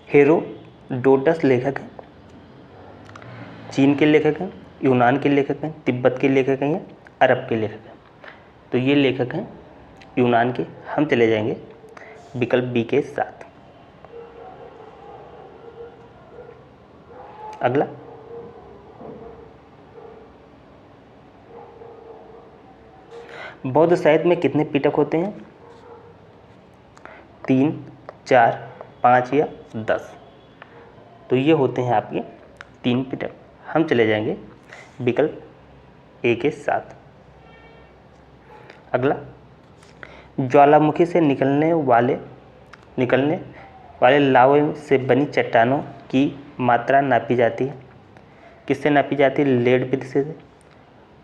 Herodotus लेखक हैं, चीन के लेखक हैं, यूनान के लेखक हैं, तिब्बत के लेखक हैं या अरब के लेखक हैं? तो ये लेखक हैं यूनान के। हम चले जाएंगे विकल्प बी के साथ। अगला, बौद्ध साहित्य में कितने पिटक होते हैं? 3, 4, 5 या 10? तो ये होते हैं आपके 3 पिटक। हम चले जाएंगे विकल्प ए के साथ। अगला, ज्वालामुखी से निकलने वाले लावे से बनी चट्टानों की मात्रा नापी जाती है। किससे नापी जाती है? लेड विधि से,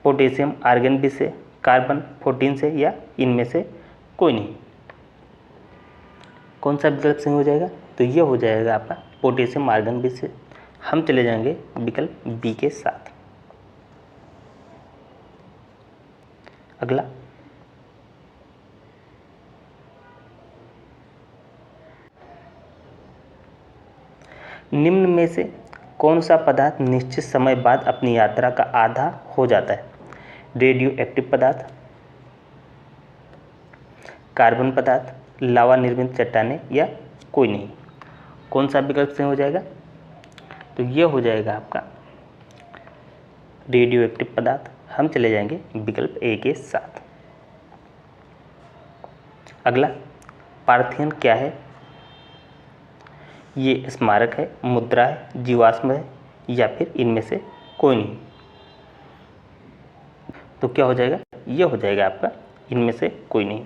पोटेशियम आर्गन विधि से, कार्बन 14 से या इनमें से कोई नहीं? कौन सा विकल्प सही हो जाएगा? तो ये हो जाएगा आपका पोटेशियम आर्गन विधि से। हम चले जाएंगे विकल्प बी के साथ। अगला, निम्न में से कौन सा पदार्थ निश्चित समय बाद अपनी यात्रा का आधा हो जाता है? रेडियो एक्टिव पदार्थ, कार्बन पदार्थ, लावा निर्मित चट्टानें या कोई नहीं? कौन सा विकल्प सही हो जाएगा? तो ये हो जाएगा आपका रेडियो एक्टिव पदार्थ। हम चले जाएंगे विकल्प ए के साथ। अगला, पार्थियन क्या है? ये स्मारक है, मुद्रा है, जीवाश्म है या फिर इनमें से कोई नहीं? तो क्या हो जाएगा? ये हो जाएगा आपका इनमें से कोई नहीं।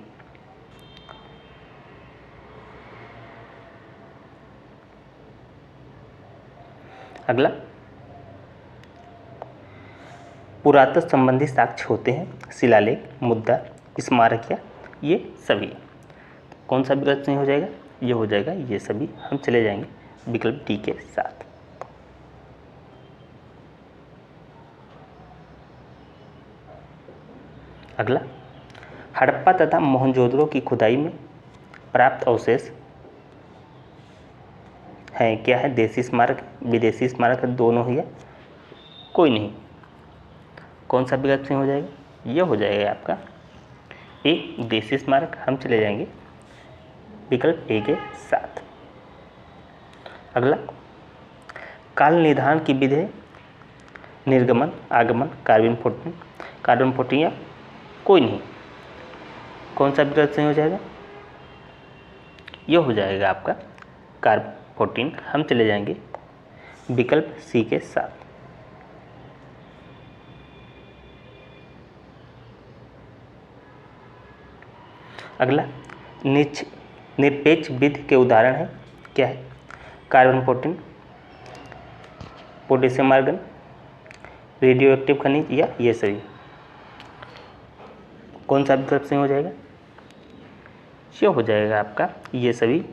अगला, पुरातत्व संबंधी साक्ष्य होते हैं शिलालेख, मुद्रा, स्मारक या ये सभी? कौन सा विकल्प नहीं हो जाएगा? ये हो जाएगा ये सभी। हम चले जाएंगे विकल्प डी के साथ। अगला, हड़प्पा तथा मोहनजोदड़ो की खुदाई में प्राप्त अवशेष हैं क्या है? देसी स्मारक, विदेशी स्मारक, दोनों ही है, कोई नहीं? कौन सा विकल्प सही हो जाएगा? ये हो जाएगा आपका ए, देसी स्मारक। हम चले जाएंगे विकल्प ए के साथ। अगला, काल निर्धारण की विधि है निर्गमन, आगमन, कार्बन 14 या कोई नहीं? कौन सा विकल्प सही हो जाएगा? ये हो जाएगा आपका कार्बन 14। हम चले जाएंगे विकल्प सी के साथ। अगला, निरपेक्ष विधि के उदाहरण है क्या है? Carbon 14, potassium argon, radio active खनिज या ये सभी? कौन सा विकल्प सही हो जाएगा? ये हो जाएगा आपका ये सभी।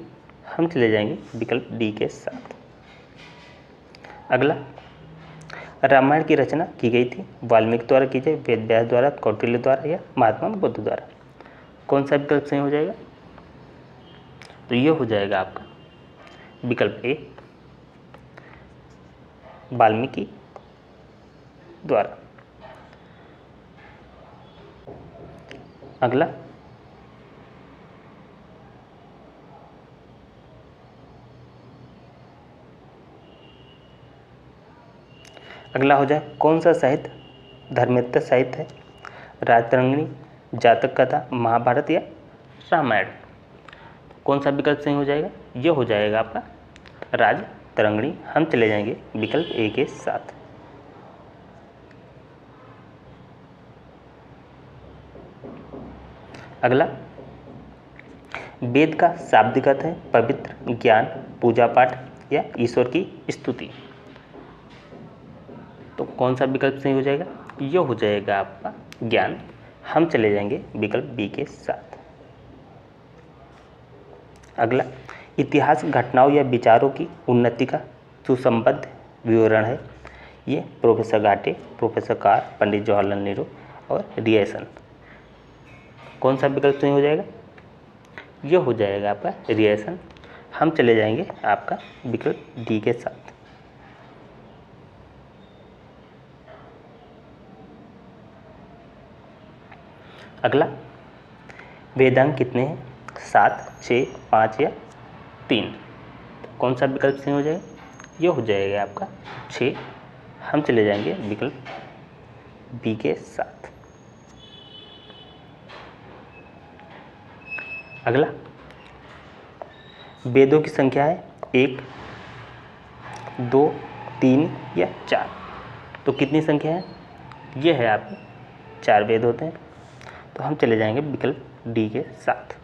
हम चले जाएंगे विकल्प डी के साथ। अगला, रामायण की रचना की गई थी वाल्मीकि द्वारा की जाए, वेद व्यास द्वारा, कौटिल्य द्वारा या महात्मा बुद्ध द्वारा? कौन सा विकल्प सही हो जाएगा? तो ये हो जाएगा आपका विकल्प ए, वाल्मीकि द्वारा। अगला, हो जाए कौन सा साहित्य धर्मेतर साहित्य है? राजतरंगिणी, जातक कथा, महाभारत या रामायण? कौन सा विकल्प सही हो जाएगा? ये हो जाएगा आपका राजतरंगिणी। हम चले जाएंगे विकल्प ए के साथ। अगला, वेद का शाब्दिक अर्थ है पवित्र, ज्ञान, पूजा पाठ या ईश्वर की स्तुति? तो कौन सा विकल्प सही हो जाएगा? ये हो जाएगा आपका ज्ञान। हम चले जाएंगे विकल्प बी के साथ। अगला, इतिहास घटनाओं या विचारों की उन्नति का सुसंबद्ध विवरण है। ये प्रोफेसर घाटे, प्रोफेसर कार, पंडित जवाहरलाल नेहरू और रियर्सन? कौन सा विकल्प सही हो जाएगा? ये हो जाएगा आपका रियर्सन। हम चले जाएंगे आपका विकल्प डी के साथ। अगला, वेदांग कितने हैं? 7, 6, 5 या 3? कौन सा विकल्प सही हो जाएगा? ये हो जाएगा आपका 6। हम चले जाएंगे विकल्प बी के साथ। अगला, वेदों की संख्या है 1, 2, 3 या 4? तो कितनी संख्या है? ये है आपके 4 वेद होते हैं। तो हम चले जाएंगे विकल्प डी के साथ।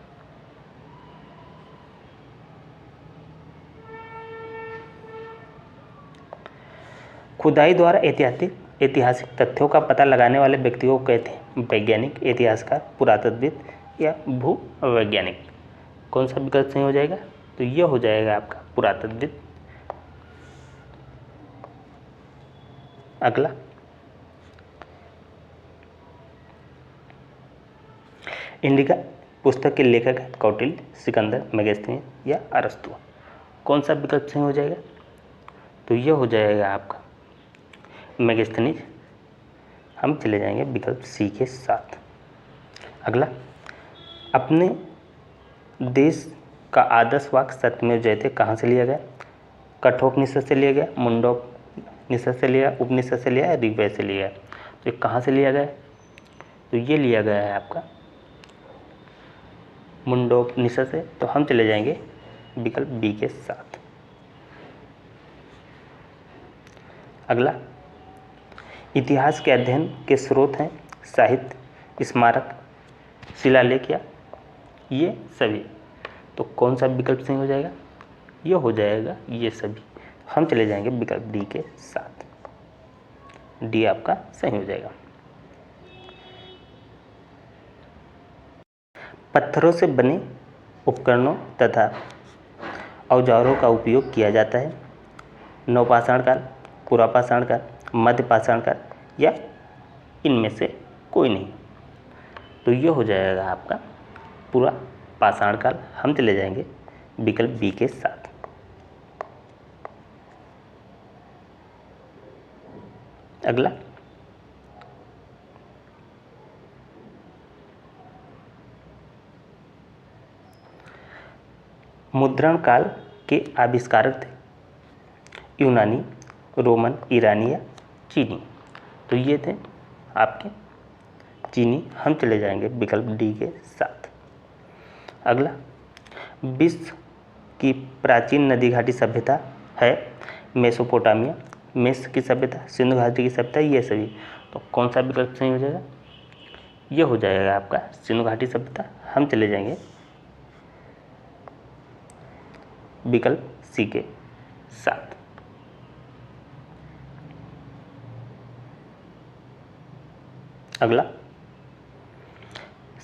खुदाई द्वारा ऐतिहासिक तथ्यों का पता लगाने वाले व्यक्तियों को कहते हैं वैज्ञानिक, इतिहासकार, पुरातत्वविद या भूवैज्ञानिक? कौन सा विकल्प सही हो जाएगा? तो यह हो जाएगा आपका पुरातत्वविद। अगला, इंडिका पुस्तक के लेखक है कौटिल्य, सिकंदर, मेगास्थनीज या अरस्तु? कौन सा विकल्प सही हो जाएगा? तो यह हो जाएगा आपका मेगास्थनीज। हम चले जाएंगे विकल्प सी के साथ। अगला, अपने देश का आदर्श वाक्य सत्यमेव जयते कहाँ से लिया गया? कठोपनिषद से लिया गया, मुंडोपनिषद से लिया, उपनिषद से लिया, ऋग्वेद से लिया? तो ये कहाँ से लिया गया? तो ये लिया गया है आपका मुंडोपनिषद से। तो हम चले जाएंगे विकल्प बी के साथ। अगला, इतिहास के अध्ययन के स्रोत हैं साहित्य, स्मारक, शिलालेख या ये सभी? तो कौन सा विकल्प सही हो जाएगा? ये हो जाएगा ये सभी। हम चले जाएंगे विकल्प डी के साथ। डी आपका सही हो जाएगा। पत्थरों से बने उपकरणों तथा औजारों का उपयोग किया जाता है नवपाषाण काल, पुरापाषाण काल, मध्यपाषाण काल या इनमें से कोई नहीं? तो ये हो जाएगा आपका पूरा पाषाण काल। हम चले जाएंगे विकल्प बी के साथ। अगला, मुद्रण काल के आविष्कारक थे यूनानी, रोमन, ईरानी या चीनी? तो ये थे आपके चीनी। हम चले जाएंगे विकल्प डी के साथ। अगला, विश्व की प्राचीन नदी घाटी सभ्यता है मेसोपोटामिया, मिस्र की सभ्यता, सिंधु घाटी की सभ्यता, ये सभी? तो कौन सा विकल्प सही हो जाएगा? ये हो जाएगा आपका सिंधु घाटी सभ्यता। हम चले जाएंगे विकल्प सी के साथ। अगला,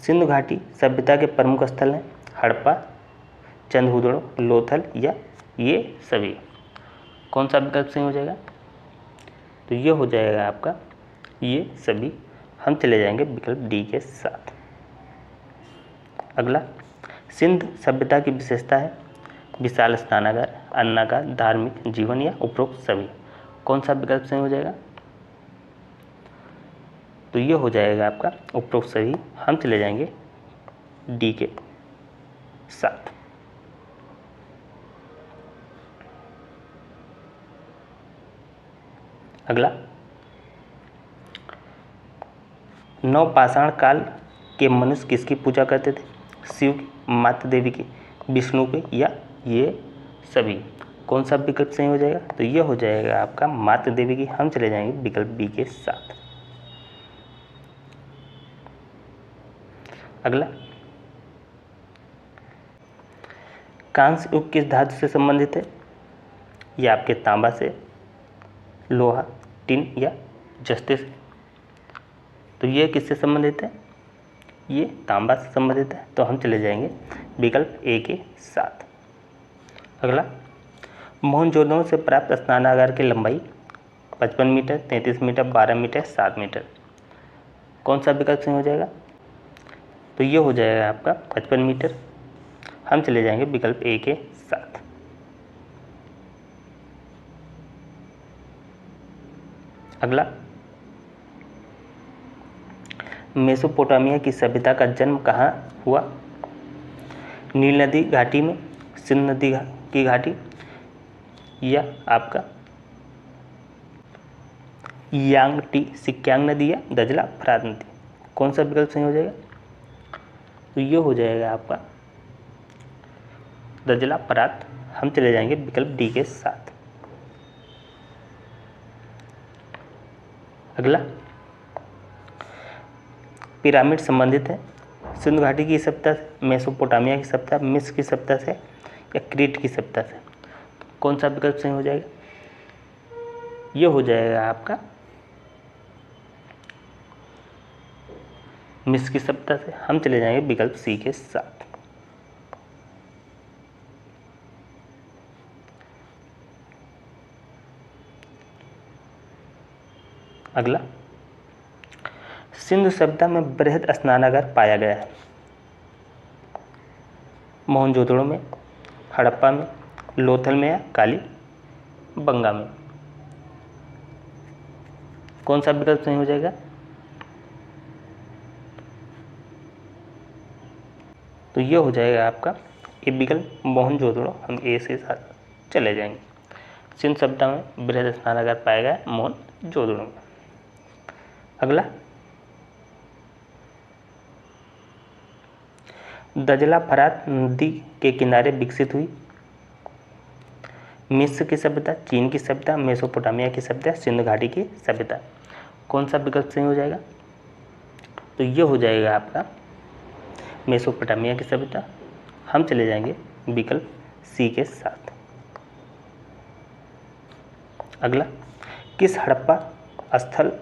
सिंधु घाटी सभ्यता के प्रमुख स्थल हैं हड़प्पा, चंद्रहूदड़ो, लोथल या ये सभी? कौन सा विकल्प सही हो जाएगा? तो ये हो जाएगा आपका ये सभी। हम चले जाएंगे विकल्प डी के साथ। अगला, सिंध सभ्यता की विशेषता है विशाल स्नानागार, अन्नागार, धार्मिक जीवन या उपरोक्त सभी? कौन सा विकल्प सही हो जाएगा? तो ये हो जाएगा आपका उपरोक्त सभी। हम चले जाएंगे डी के साथ। अगला, नवपाषाण काल के मनुष्य किसकी पूजा करते थे? शिव की, माता देवी की, विष्णु की या ये सभी? कौन सा विकल्प सही हो जाएगा? तो ये हो जाएगा आपका माता देवी की। हम चले जाएंगे विकल्प बी के साथ। अगला, कांस्य युग किस धातु से संबंधित है? ये आपके तांबा से, लोहा, टिन या जस्ते से? तो ये किससे संबंधित है? ये तांबा से संबंधित है। तो हम चले जाएंगे विकल्प ए के साथ। अगला, मोहनजोदड़ो से प्राप्त स्नानागार की लंबाई 55 मीटर, 33 मीटर, 12 मीटर, 7 मीटर? कौन सा विकल्प सही हो जाएगा? तो ये हो जाएगा आपका 55 मीटर। हम चले जाएंगे विकल्प ए के साथ। अगला, मेसोपोटामिया की सभ्यता का जन्म कहाँ हुआ? नील नदी घाटी में, सिंध नदी की घाटी, या आपका यांगटी सिक्यांग नदी या दजला फरात नदी। कौन सा विकल्प सही हो जाएगा? तो ये हो जाएगा आपका दजला फरात। हम चले जाएंगे विकल्प डी के साथ। अगला, पिरामिड संबंधित है सिंधु घाटी की सभ्यता से, मेसोपोटामिया की सभ्यता, मिस्र की सभ्यता से, या क्रीट की सभ्यता से। कौन सा विकल्प सही हो जाएगा? ये हो जाएगा आपका मिस्र की सभ्यता से। हम चले जाएंगे विकल्प सी के साथ। अगला, सिंधु सभ्यता में बृहद स्नानागार पाया गया है। मोहनजोदड़ो में, हड़प्पा में, लोथल में, या काली बंगा में। कौन सा विकल्प सही हो जाएगा? तो ये हो जाएगा आपका ए विकल्प मोहनजोदड़ो। हम ए से साथ चले जाएंगे। सिंधु सभ्यता में बृहद स्नानागार पाया गया मोहनजोदड़ो में। अगला, दजला फरात नदी के किनारे विकसित हुई मिस्र की सभ्यता, चीन की सभ्यता, मेसोपोटामिया की सभ्यता, सिंधु घाटी की सभ्यता। कौन सा विकल्प सही हो जाएगा? तो ये हो जाएगा आपका मेसोपोटामिया की सभ्यता। हम चले जाएंगे विकल्प सी के साथ। अगला, किस हड़प्पा स्थल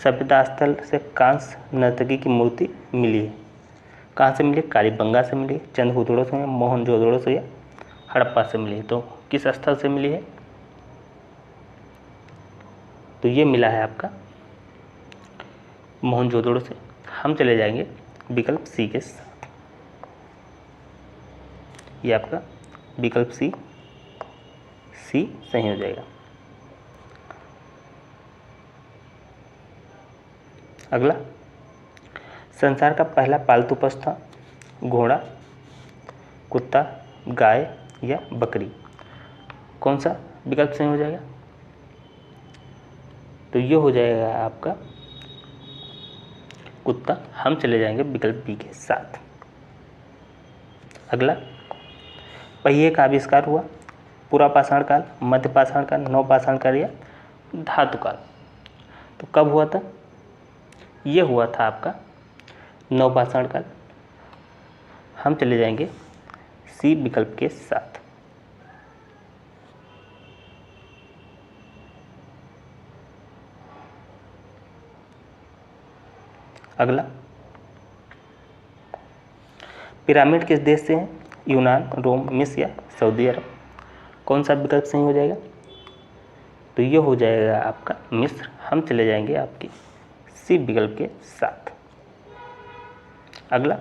सभ्यता स्थल से कांस्य नर्तकी की मूर्ति मिली है? कहाँ से मिली? कालीबंगा से मिली, चंद्रहुदड़ो से, मोहनजोदड़ो से, या हड़प्पा से मिली। तो किस स्थल से मिली है? तो ये मिला है आपका मोहनजोदड़ो से। हम चले जाएंगे विकल्प सी के साथ। ये आपका विकल्प सी सही हो जाएगा। अगला, संसार का पहला पालतू पशु था घोड़ा, कुत्ता, गाय, या बकरी। कौन सा विकल्प सही हो जाएगा? तो ये हो जाएगा आपका कुत्ता। हम चले जाएंगे विकल्प बी के साथ। अगला, पहिए का आविष्कार हुआ पुरापाषाण काल, मध्यपाषाण काल, नवपाषाण काल, या धातु काल। तो कब हुआ था? ये हुआ था आपका नवपाषाण काल। हम चले जाएंगे सी विकल्प के साथ। अगला, पिरामिड किस देश से हैं? यूनान, रोम, मिस्र, या सऊदी अरब। कौन सा विकल्प सही हो जाएगा? तो ये हो जाएगा आपका मिस्र। हम चले जाएंगे आपकी सी विकल्प के साथ। अगला,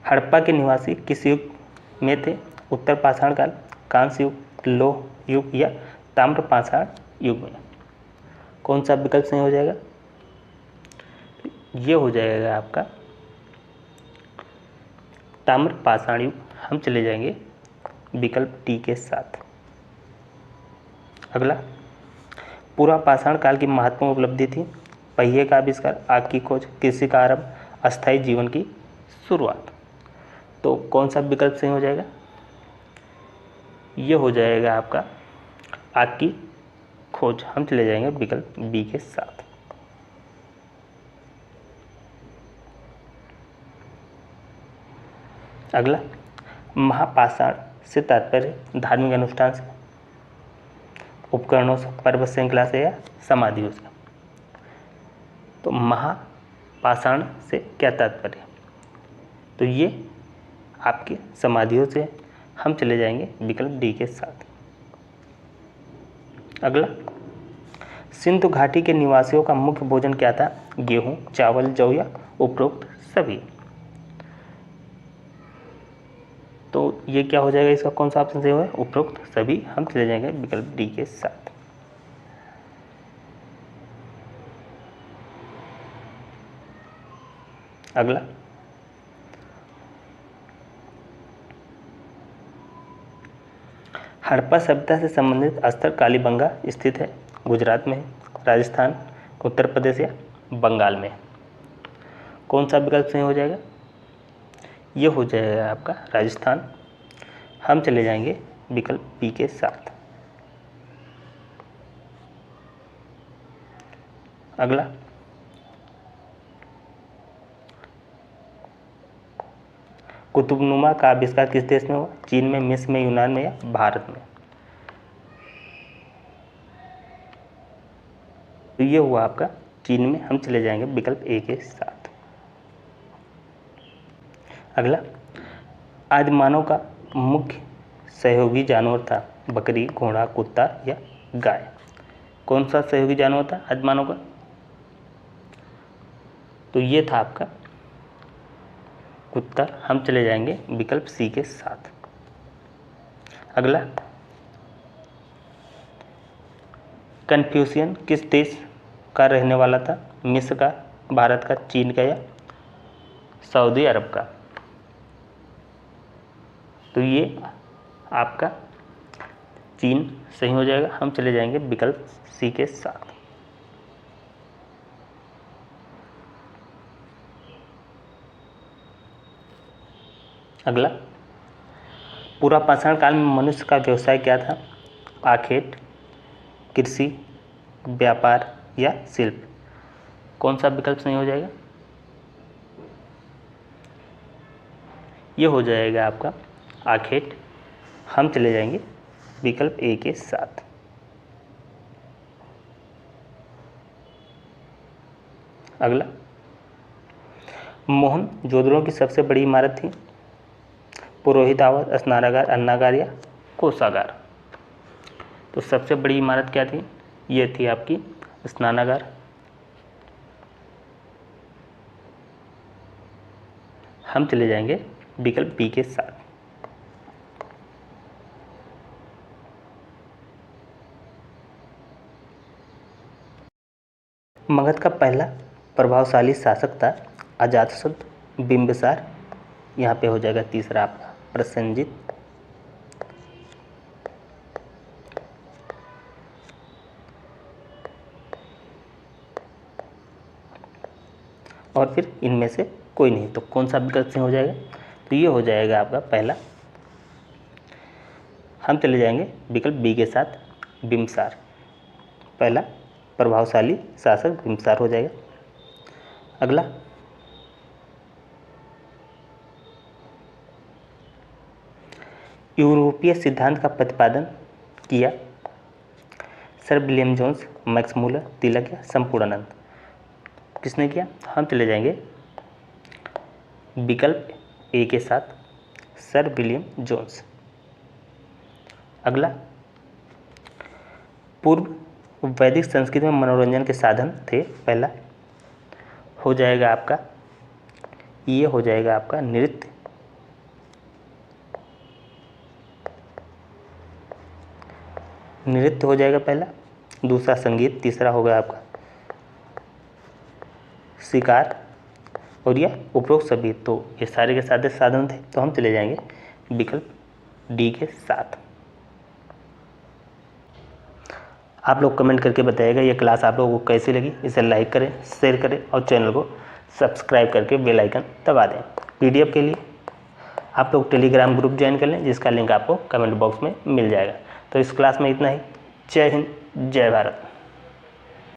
हड़प्पा के निवासी किस युग में थे? उत्तर पाषाण काल, कांस्य युग, लौह युग, या ताम्र पाषाण युग में। कौन सा विकल्प सही हो जाएगा? ये हो जाएगा आपका ताम्र पाषाण युग। हम चले जाएंगे विकल्प डी के साथ। अगला, पूरा पाषाण काल की महत्वपूर्ण उपलब्धि थी पहिए का आविष्कार, आग की खोज, कृषि का आरंभ, अस्थायी जीवन की शुरुआत। तो कौन सा विकल्प सही हो जाएगा? ये हो जाएगा आपका आग की खोज। हम चले जाएंगे विकल्प बी के साथ। अगला, महापाषाण से तात्पर्य धार्मिक अनुष्ठान से, उपकरणों से, पर्वत श्रृंखला से, या समाधियों से। तो महापाषाण से क्या तात्पर्य? तो ये आपके समाधियों से। हम चले जाएंगे विकल्प डी के साथ। अगला, सिंधु घाटी के निवासियों का मुख्य भोजन क्या था? गेहूं, चावल, जौ, या उपरोक्त सभी। तो ये क्या हो जाएगा, इसका कौन सा ऑप्शन सही होगा, उपरोक्त सभी, हम चले जाएंगे विकल्प डी के साथ। अगला, हड़प्पा सभ्यता से संबंधित स्थल कालीबंगा स्थित है, गुजरात में है, राजस्थान, उत्तर प्रदेश या बंगाल में। कौन सा विकल्प सही हो जाएगा, ये हो जाएगा आपका राजस्थान, हम चले जाएंगे विकल्प बी के साथ। अगला, कुतुबनुमा का आविष्कार किस देश में हुआ, चीन में, मिस्र में, यूनान में या भारत में। तो ये हुआ आपका चीन में, हम चले जाएंगे विकल्प ए के साथ। अगला, आदि मानव का मुख्य सहयोगी जानवर था, बकरी, घोड़ा, कुत्ता या गाय। कौन सा सहयोगी जानवर था आदि मानव का, तो ये था आपका कुत्ता, हम चले जाएंगे विकल्प सी के साथ। अगला, कन्फ्यूशियन किस देश का रहने वाला था, मिस्र का, भारत का, चीन का या सऊदी अरब का। तो ये आपका चीन सही हो जाएगा, हम चले जाएंगे विकल्प सी के साथ। अगला, पूरा पाषाण काल में मनुष्य का व्यवसाय क्या था, आखेट, कृषि, व्यापार या शिल्प। कौन सा विकल्प सही हो जाएगा, ये हो जाएगा आपका आखेट, हम चले जाएंगे विकल्प ए के साथ। अगला, मोहन जोधड़ों की सबसे बड़ी इमारत थी, पुरोहित आवास, स्नानागार, अन्नागार या कोषागार। तो सबसे बड़ी इमारत क्या थी, ये थी आपकी स्नानागार, हम चले जाएंगे विकल्प बी के साथ। मगध का पहला प्रभावशाली शासक था अजातशत्रु, बिंबिसार, यहाँ पे हो जाएगा तीसरा आपका प्रसेनजीत। और फिर इनमें से कोई नहीं, तो कौन सा विकल्प सही हो जाएगा, तो ये हो जाएगा आपका पहला, हम चले जाएंगे विकल्प बी के साथ, बिंबिसार। पहला प्रभावशाली शासक बिंबिसार हो जाएगा। अगला, यूरोपीय सिद्धांत का प्रतिपादन किया, sir William Jones, Max Muller, Tilak या संपूर्णानंद। किसने किया, हम चले जाएंगे विकल्प ए के साथ, सर विलियम जोन्स। अगला, पूर्व वैदिक संस्कृति में मनोरंजन के साधन थे, पहला हो जाएगा आपका, ये हो जाएगा आपका नृत्य, नृत्य हो जाएगा पहला, दूसरा संगीत, तीसरा होगा आपका शिकार और यह उपरोक्त सभी। तो ये सारे के सारे साधन थे, तो हम चले जाएंगे विकल्प डी के साथ। आप लोग कमेंट करके बताइएगा ये क्लास आप लोगों को कैसी लगी, इसे लाइक करें, शेयर करें और चैनल को सब्सक्राइब करके बेल आइकन दबा दें। पीडीएफ के लिए आप लोग टेलीग्राम ग्रुप ज्वाइन कर लें, जिसका लिंक आपको कमेंट बॉक्स में मिल जाएगा। तो इस क्लास में इतना ही। जय हिंद, जय भारत।